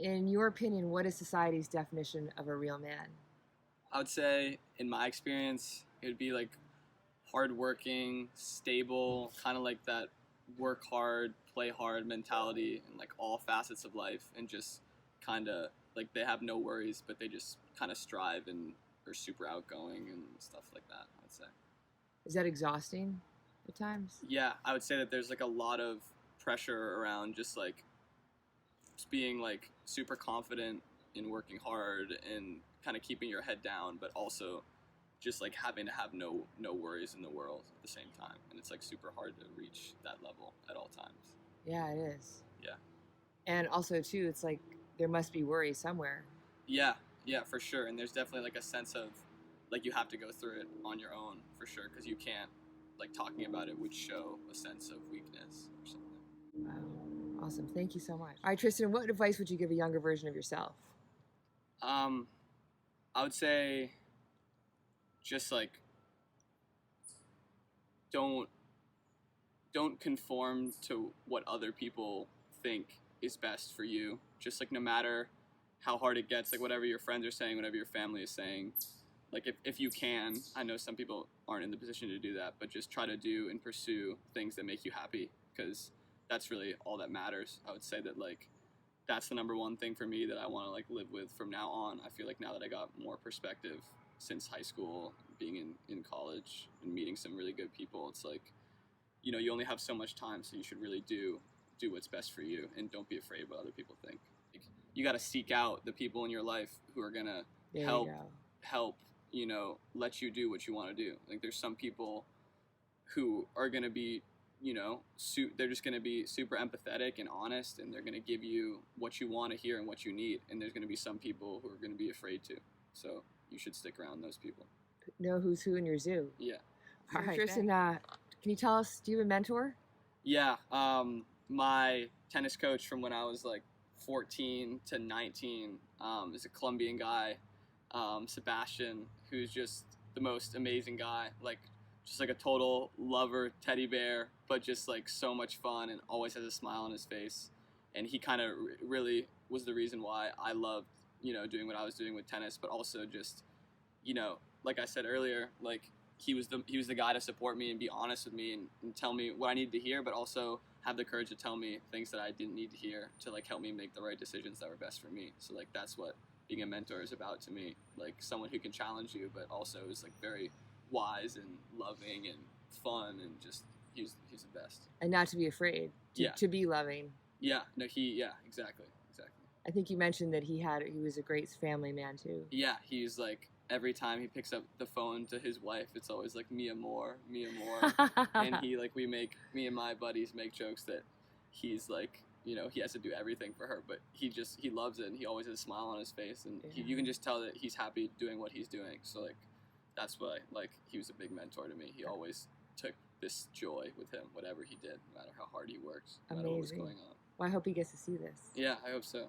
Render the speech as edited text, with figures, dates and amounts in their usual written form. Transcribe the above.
In your opinion, what is society's definition of a real man? I would say, in my experience, it would be like hardworking, stable, kind of like that work hard, play hard mentality in like all facets of life, and just kind of like they have no worries, but they just kind of strive and are super outgoing and stuff like that. I'd say. Is that exhausting at times? Yeah, I would say that there's like a lot of pressure around just being like super confident in working hard and kind of keeping your head down, but also just like having to have no worries in the world at the same time, and it's like super hard to reach that level at all times. Yeah, it is. Yeah. And also, too, it's like there must be worry somewhere. Yeah, for sure. And there's definitely like a sense of like you have to go through it on your own for sure, because you can't like talking about it would show a sense of weakness or something. Wow. Awesome. Thank you so much. All right, Tristan, what advice would you give a younger version of yourself? I would say just like don't don't conform to what other people think is best for you. Just like no matter how hard it gets, like whatever your friends are saying, whatever your family is saying, like if you can, I know some people aren't in the position to do that, but just try to do and pursue things that make you happy, because that's really all that matters. I would say that like that's the number one thing for me that I want to like live with from now on. I feel like now that I got more perspective since high school, being in college and meeting some really good people, it's like, you only have so much time, so you should really do what's best for you, and don't be afraid what other people think. Like, you got to seek out the people in your life who are gonna There help you go. help let you do what you want to do. Like there's some people who are gonna be they're just gonna be super empathetic and honest, and they're gonna give you what you want to hear and what you need. And there's gonna be some people who are gonna be afraid to. So you should stick around those people. Know who's who in your zoo. Yeah. All right, Tristan, can you tell us, do you have a mentor? Yeah, my tennis coach from when I was like 14 to 19 is a Colombian guy, Sebastian, who's just the most amazing guy. Like, just like a total lover, teddy bear, but just like so much fun and always has a smile on his face. And he kind of really was the reason why I loved, doing what I was doing with tennis, but also just, like I said earlier, like he was the guy to support me and be honest with me and tell me what I needed to hear, but also have the courage to tell me things that I didn't need to hear to like help me make the right decisions that were best for me. So like that's what being a mentor is about to me. Like someone who can challenge you, but also is like very wise and loving and fun, and just he's the best. And not to be afraid. To be loving. Yeah. No. Exactly. I think you mentioned that he was a great family man too. Yeah. He's like, every time he picks up the phone to his wife, it's always like mi amor. And me and my buddies make jokes that he's like, he has to do everything for her, but he loves it, and he always has a smile on his face, and you can just tell that he's happy doing what he's doing. So like that's why like he was a big mentor to me. He always took this joy with him, whatever he did, no matter how hard he works, no matter what was going on. Well, I hope he gets to see this. Yeah, I hope so.